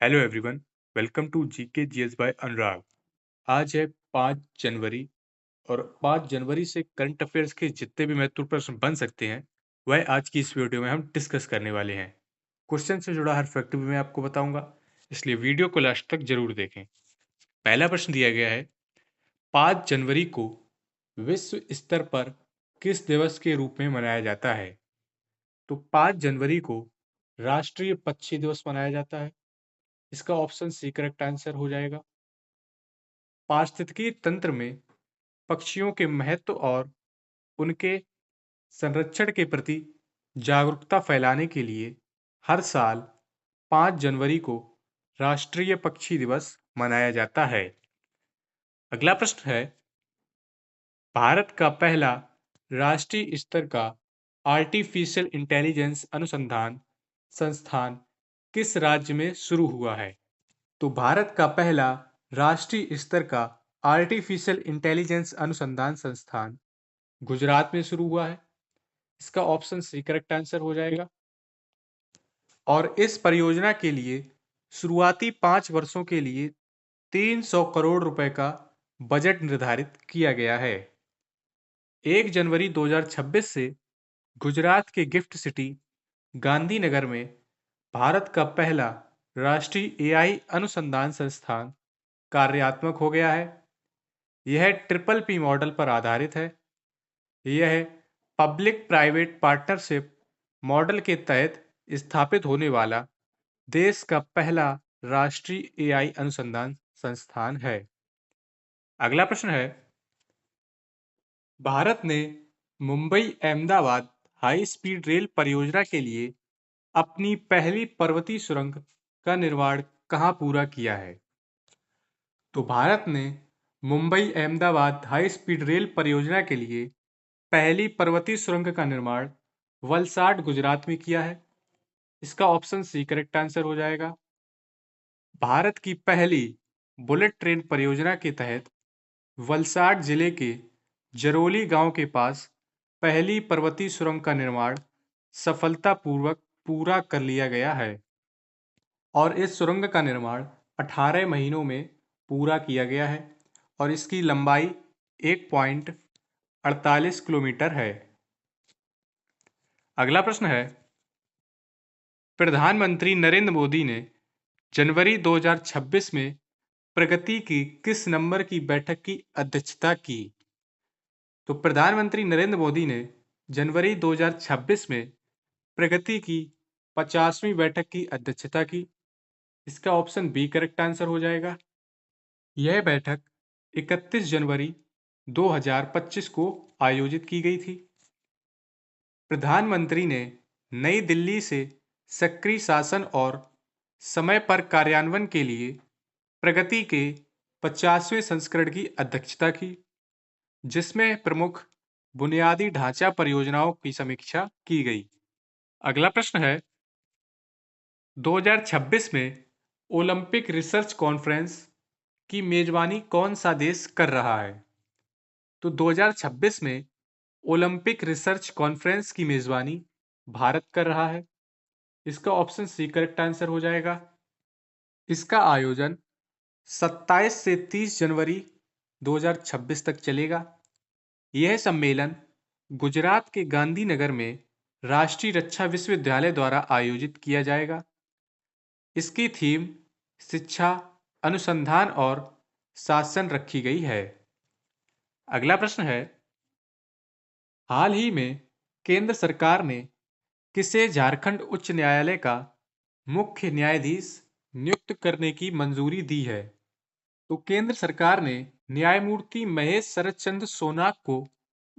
Hello everyone, welcome to GK GS by Anurag. आज है 5 जनवरी और 5 जनवरी से करंट अफेयर्स के जितने भी महत्वपूर्ण प्रश्न बन सकते हैं वह आज की इस वीडियो में हम डिस्कस करने वाले हैं। क्वेश्चन से जुड़ा हर फैक्ट भी मैं आपको बताऊंगा, इसलिए वीडियो को लास्ट तक जरूर देखें। पहला प्रश्न दिया गया है, 5 जनवरी को विश्व स्तर पर किस दिवस के रूप में मनाया जाता है? तो 5 जनवरी को राष्ट्रीय पक्षी दिवस मनाया जाता है। इसका ऑप्शन सी करेक्ट आंसर हो जाएगा। पारिस्थितिकी तंत्र में पक्षियों के महत्व और उनके संरक्षण के प्रति जागरूकता फैलाने के लिए हर साल 5 जनवरी को राष्ट्रीय पक्षी दिवस मनाया जाता है। अगला प्रश्न है, भारत का पहला राष्ट्रीय स्तर का आर्टिफिशियल इंटेलिजेंस अनुसंधान संस्थान किस राज्य में शुरू हुआ है? तो भारत का पहला राष्ट्रीय स्तर का आर्टिफिशियल इंटेलिजेंस अनुसंधान संस्थान गुजरात में शुरू हुआ है। इसका ऑप्शन सी करेक्ट आंसर हो जाएगा। और इस परियोजना के लिए शुरुआती 5 वर्षों के लिए 300 करोड़ रुपए का बजट निर्धारित किया गया है। 1 जनवरी 2026 से गुजरात के गिफ्ट सिटी गांधीनगर में भारत का पहला राष्ट्रीय एआई अनुसंधान संस्थान कार्यात्मक हो गया है। यह ट्रिपल पी मॉडल पर आधारित है। यह पब्लिक प्राइवेट पार्टनरशिप मॉडल के तहत स्थापित होने वाला देश का पहला राष्ट्रीय एआई अनुसंधान संस्थान है। अगला प्रश्न है, भारत ने Mumbai Ahmedabad high speed rail परियोजना के लिए अपनी पहली पर्वतीय सुरंग का निर्माण कहाँ पूरा किया है? तो भारत ने Mumbai Ahmedabad high speed rail परियोजना के लिए पहली पर्वतीय सुरंग का निर्माण वलसाड गुजरात में किया है। इसका ऑप्शन सी करेक्ट आंसर हो जाएगा। भारत की पहली बुलेट ट्रेन परियोजना के तहत वलसाड जिले के जरोली गांव के पास पहली पर्वतीय सुरंग का निर्माण सफलतापूर्वक पूरा कर लिया गया है और इस सुरंग का निर्माण 18 महीनों में पूरा किया गया है और इसकी लंबाई 1.48 किलोमीटर है। अगला प्रश्न है, प्रधानमंत्री नरेंद्र मोदी ने जनवरी 2026 में प्रगति की किस नंबर की बैठक की अध्यक्षता की? तो प्रधानमंत्री नरेंद्र मोदी ने जनवरी 2026 में प्रगति की 50वीं बैठक की अध्यक्षता की। इसका ऑप्शन बी करेक्ट आंसर हो जाएगा। यह बैठक 31 जनवरी 2025 को आयोजित की गई थी। प्रधानमंत्री ने नई दिल्ली से सक्रिय शासन और समय पर कार्यान्वयन के लिए प्रगति के 50वें संस्करण की अध्यक्षता की, जिसमें प्रमुख बुनियादी ढांचा परियोजनाओं की समीक्षा की गई। अगला प्रश्न है, 2026 में ओलंपिक रिसर्च कॉन्फ्रेंस की मेजबानी कौन सा देश कर रहा है? तो 2026 में ओलंपिक रिसर्च कॉन्फ्रेंस की मेजबानी भारत कर रहा है। इसका ऑप्शन सी करेक्ट आंसर हो जाएगा। इसका आयोजन 27 से 30 जनवरी 2026 तक चलेगा। यह सम्मेलन गुजरात के गांधीनगर में राष्ट्रीय रक्षा विश्वविद्यालय द्वारा आयोजित किया जाएगा। इसकी थीम शिक्षा, अनुसंधान और शासन रखी गई है। अगला प्रश्न है, हाल ही में केंद्र सरकार ने किसे झारखंड उच्च न्यायालय का मुख्य न्यायाधीश नियुक्त करने की मंजूरी दी है? तो केंद्र सरकार ने न्यायमूर्ति महेश शरद चंद्र सोनाक को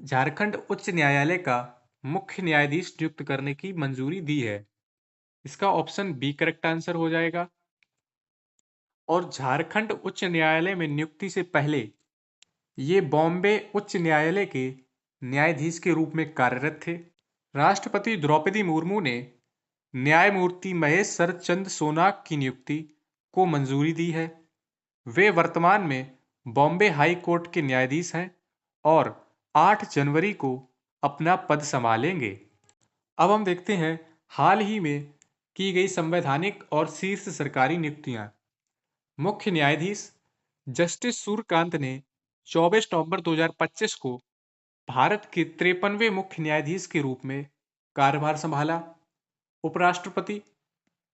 झारखंड उच्च न्यायालय का मुख्य न्यायाधीश नियुक्त करने की मंजूरी दी है। इसका ऑप्शन बी करेक्ट आंसर हो जाएगा। और झारखंड उच्च न्यायालय में नियुक्ति से पहले ये बॉम्बे उच्च न्यायालय के न्यायाधीश के रूप में कार्यरत थे। राष्ट्रपति द्रौपदी मुर्मू ने न्यायमूर्ति महेश शरद चंद्र सोनाक की नियुक्ति को मंजूरी दी है। वे वर्तमान में बॉम्बे हाई कोर्ट के न्यायाधीश हैं और 8 जनवरी को अपना पद संभालेंगे। अब हम देखते हैं हाल ही में की गई संवैधानिक और शीर्ष सरकारी नियुक्तियां। मुख्य न्यायाधीश जस्टिस सूर्यकांत ने 24 नवंबर 2025 को भारत के 53वें मुख्य न्यायाधीश के रूप में कार्यभार संभाला। उपराष्ट्रपति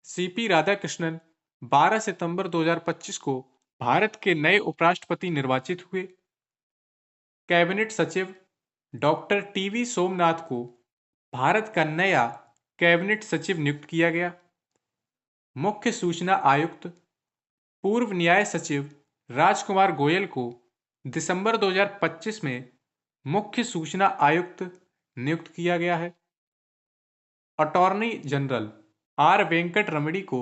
सीपी राधाकृष्णन 12 सितंबर 2025 को भारत के नए उपराष्ट्रपति निर्वाचित हुए। कैबिनेट सचिव डॉक्टर टीवी सोमनाथ को भारत का नया कैबिनेट सचिव नियुक्त किया गया। मुख्य सूचना आयुक्त पूर्व न्याय सचिव राजकुमार गोयल को दिसंबर 2025 में मुख्य सूचना आयुक्त नियुक्त किया गया है। अटॉर्नी जनरल आर वेंकट रमणी को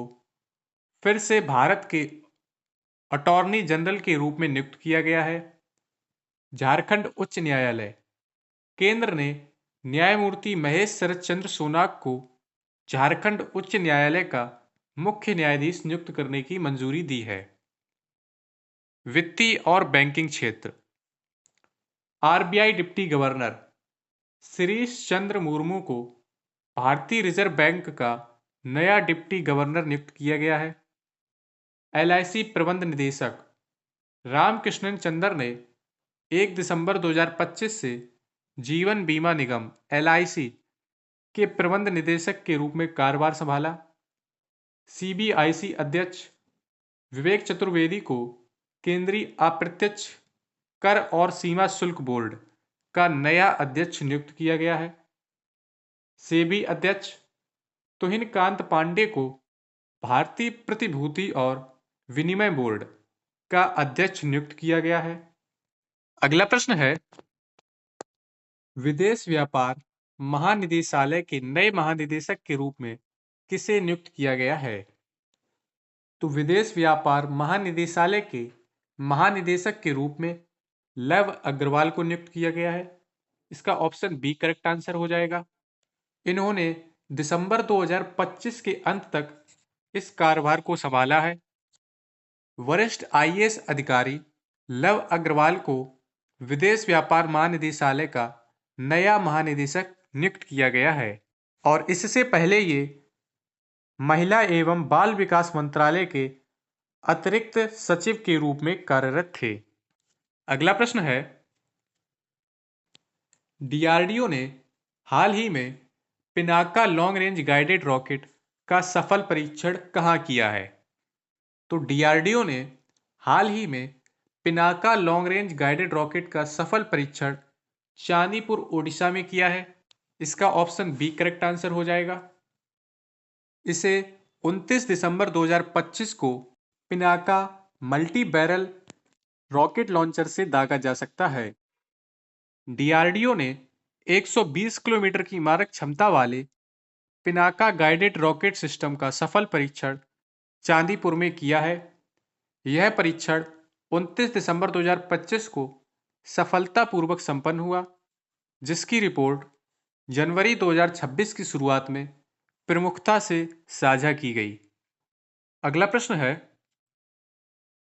फिर से भारत के अटॉर्नी जनरल के रूप में नियुक्त किया गया है। झारखंड उच्च न्यायालय केंद्र ने न्यायमूर्ति महेश शरद चंद्र सोनाक को झारखंड उच्च न्यायालय का मुख्य न्यायाधीश नियुक्त करने की मंजूरी दी है। वित्तीय और बैंकिंग क्षेत्र RBI deputy governor Shirish Chandra Murmu को भारतीय रिजर्व बैंक का नया डिप्टी गवर्नर नियुक्त किया गया है। एलआईसी प्रबंध निदेशक रामकृष्णन चंदर ने 1 दिसंबर 2025 से जीवन बीमा निगम एलआईसी के प्रबंध निदेशक के रूप में कार्यभार संभाला। सीबीआईसी अध्यक्ष विवेक चतुर्वेदी को केंद्रीय अप्रत्यक्ष कर और सीमा शुल्क बोर्ड का नया अध्यक्ष नियुक्त किया गया है। सेबी अध्यक्ष तुहिन कांत पांडे को भारतीय प्रतिभूति और विनिमय बोर्ड का अध्यक्ष नियुक्त किया गया है। अगला प्रश्न है, विदेश व्यापार महानिदेशालय के नए महानिदेशक के रूप में किसे नियुक्त किया गया है? तो विदेश व्यापार महानिदेशालय के महानिदेशक के रूप में लव अग्रवाल को नियुक्त किया गया है। इसका ऑप्शन बी करेक्ट आंसर हो जाएगा। इन्होंने दिसंबर 2025 के अंत तक इस कार्यभार को संभाला है। वरिष्ठ आईएएस अधिकारी लव अग्रवाल को विदेश व्यापार महानिदेशालय का नया महानिदेशक नियुक्त किया गया है और इससे पहले ये महिला एवं बाल विकास मंत्रालय के अतिरिक्त सचिव के रूप में कार्यरत थे। अगला प्रश्न है, डीआरडीओ ने हाल ही में Pinaka long range guided rocket का सफल परीक्षण कहाँ किया है? तो डीआरडीओ ने हाल ही में Pinaka long range guided rocket का सफल परीक्षण चांदीपुर ओडिशा में किया है। इसका ऑप्शन बी करेक्ट आंसर हो जाएगा। इसे 29 दिसंबर 2025 को Pinaka multi barrel rocket launcher से दागा जा सकता है। डीआरडीओ ने 120 किलोमीटर की मारक क्षमता वाले पिनाका गाइडेड रॉकेट सिस्टम का सफल परीक्षण चांदीपुर में किया है। यह परीक्षण 29 दिसंबर 2025 को सफलतापूर्वक संपन्न हुआ, जिसकी रिपोर्ट जनवरी 2026 की शुरुआत में प्रमुखता से साझा की गई। अगला प्रश्न है,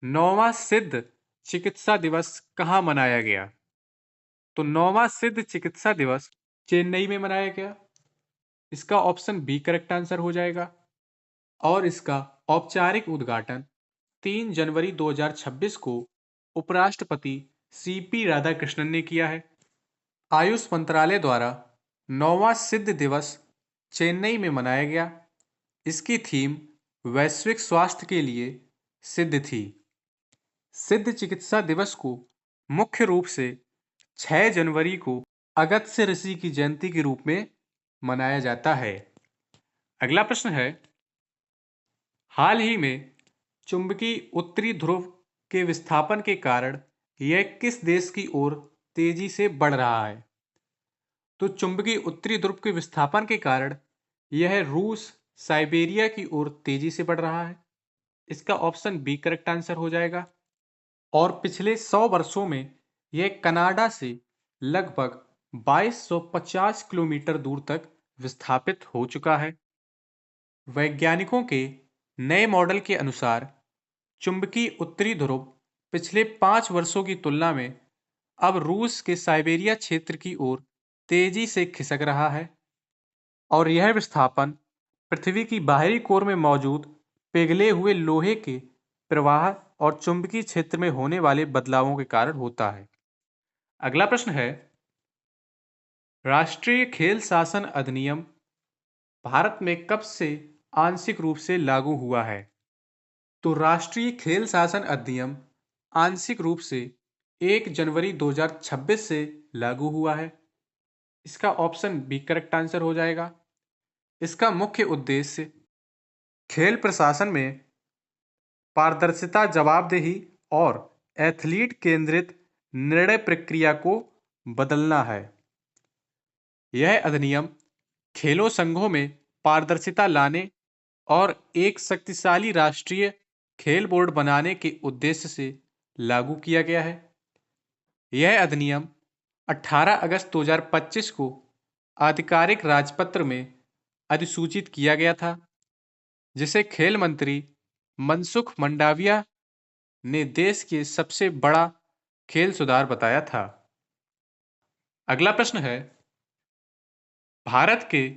9वां सिद्ध चिकित्सा दिवस कहाँ मनाया गया? तो 9वां सिद्ध चिकित्सा दिवस चेन्नई में मनाया गया। इसका ऑप्शन बी करेक्ट आंसर हो जाएगा और इसका औपचारिक उद्घाटन 3 जनवरी 2026 को उपराष्ट्रपति सीपी राधाकृष्णन ने किया है। आयुष मंत्रालय द्वारा 9वां सिद्ध दिवस चेन्नई में मनाया गया। इसकी थीम वैश्विक स्वास्थ्य के लिए सिद्ध थी। सिद्ध चिकित्सा दिवस को मुख्य रूप से 6 जनवरी को अगस्त्य ऋषि की जयंती के रूप में मनाया जाता है। अगला प्रश्न है, हाल ही में चुंबकीय उत्तरी ध्रुव के विस्थापन के कारण यह किस देश की ओर तेजी से बढ़ रहा है? तो चुंबकीय उत्तरी ध्रुव के विस्थापन के कारण यह रूस साइबेरिया की ओर तेजी से बढ़ रहा है। इसका ऑप्शन बी करेक्ट आंसर हो जाएगा और पिछले 100 वर्षों में यह कनाडा से लगभग 2250 किलोमीटर दूर तक विस्थापित हो चुका है। वैज्ञानिकों के नए मॉडल के अनुसार चुंबकीय उत्तरी ध्रुव पिछले 5 वर्षों की तुलना में अब रूस के साइबेरिया क्षेत्र की ओर तेजी से खिसक रहा है और यह विस्थापन पृथ्वी की बाहरी कोर में मौजूद पिघले हुए लोहे के प्रवाह और चुंबकीय क्षेत्र में होने वाले बदलावों के कारण होता है। अगला प्रश्न है, राष्ट्रीय खेल शासन अधिनियम भारत में कब से आंशिक रूप से लागू हुआ है? तो राष्ट्रीय खेल शासन अधिनियम आंशिक रूप से 1 जनवरी 2026 से लागू हुआ है। इसका ऑप्शन बी करेक्ट आंसर हो जाएगा। इसका मुख्य उद्देश्य खेल प्रशासन में पारदर्शिता, जवाबदेही और एथलीट केंद्रित निर्णय प्रक्रिया को बदलना है। यह अधिनियम खेलों संघों में पारदर्शिता लाने और एक शक्तिशाली राष्ट्रीय खेल बोर्ड बनाने के उद्देश्य से लागू किया गया है। यह अधिनियम 18 अगस्त 2025 को आधिकारिक राजपत्र में अधिसूचित किया गया था, जिसे खेल मंत्री मनसुख मंडाविया ने देश के सबसे बड़ा खेल सुधार बताया था। अगला प्रश्न है, भारत के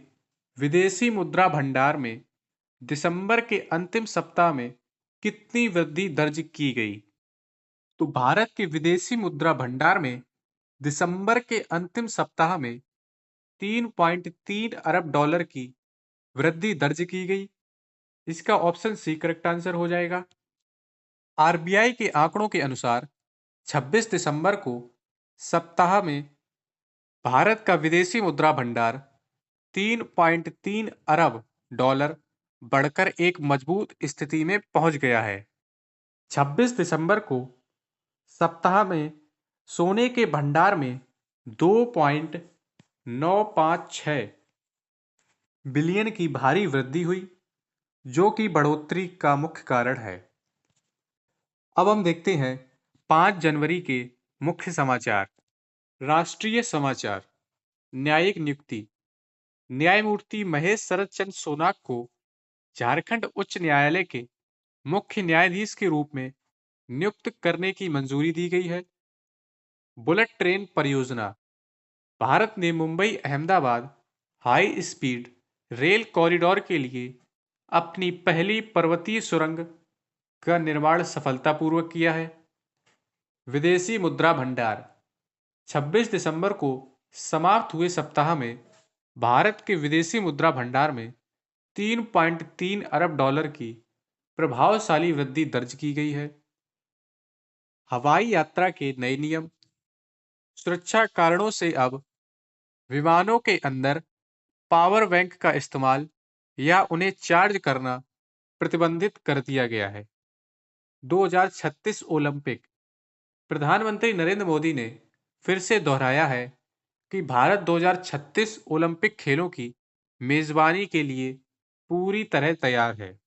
विदेशी मुद्रा भंडार में दिसंबर के अंतिम सप्ताह में कितनी वृद्धि दर्ज की गई? तो भारत के विदेशी मुद्रा भंडार में दिसंबर के अंतिम सप्ताह में 3.3 अरब डॉलर की वृद्धि दर्ज की गई। इसका ऑप्शन सी करेक्ट आंसर हो जाएगा। आरबीआई के आंकड़ों के अनुसार 26 दिसंबर को सप्ताह में भारत का विदेशी मुद्रा भंडार 3.3 अरब डॉलर बढ़कर एक मजबूत स्थिति में पहुंच गया है। 26 दिसंबर को सप्ताह में सोने के भंडार में 2.956 बिलियन की भारी वृद्धि हुई, जो कि बढ़ोतरी का मुख्य कारण है। अब हम देखते हैं 5 जनवरी के मुख्य समाचार। राष्ट्रीय समाचार। न्यायिक नियुक्ति। न्यायमूर्ति महेश शरद चंद्र सोनाक को झारखंड उच्च न्यायालय के मुख्य न्यायाधीश के रूप में नियुक्त करने की मंजूरी दी गई है। बुलेट ट्रेन परियोजना। भारत ने Mumbai Ahmedabad high speed rail corridor के लिए अपनी पहली पर्वतीय सुरंग का निर्माण सफलतापूर्वक किया है। विदेशी मुद्रा भंडार। 26 दिसंबर को समाप्त हुए सप्ताह में भारत के विदेशी मुद्रा भंडार में 3.3 अरब डॉलर की प्रभावशाली वृद्धि दर्ज की गई है। हवाई यात्रा के नए नियम। सुरक्षा कारणों से अब विमानों के अंदर पावर बैंक का इस्तेमाल या उन्हें चार्ज करना प्रतिबंधित कर दिया गया है। 2036 ओलंपिक। प्रधानमंत्री नरेंद्र मोदी ने फिर से दोहराया है कि भारत 2036 ओलंपिक खेलों की मेजबानी के लिए पूरी तरह तैयार है।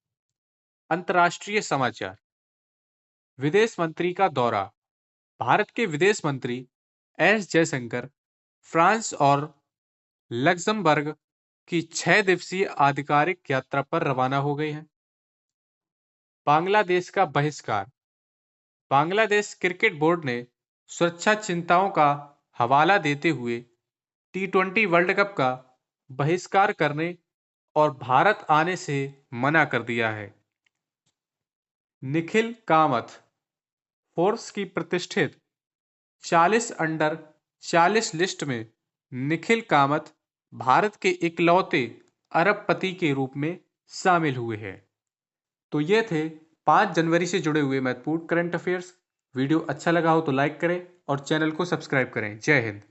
अंतर्राष्ट्रीय समाचार। विदेश मंत्री का दौरा। भारत के विदेश मंत्री एस जयशंकर फ्रांस और लक्जमबर्ग की 6 दिवसीय आधिकारिक यात्रा पर रवाना हो गए हैं। बांग्लादेश का बहिष्कार। बांग्लादेश क्रिकेट बोर्ड ने सुरक्षा चिंताओं का हवाला देते हुए T20 वर्ल्ड कप का बहिष्कार करने और भारत आने से मना कर दिया है। निखिल कामथ। फोर्ब्स की प्रतिष्ठित 40 अंडर 40 लिस्ट में निखिल कामथ भारत के इकलौते अरबपति के रूप में शामिल हुए हैं। तो ये थे 5 जनवरी से जुड़े हुए महत्वपूर्ण करंट अफेयर्स। वीडियो अच्छा लगा हो तो लाइक करें और चैनल को सब्सक्राइब करें। जय हिंद।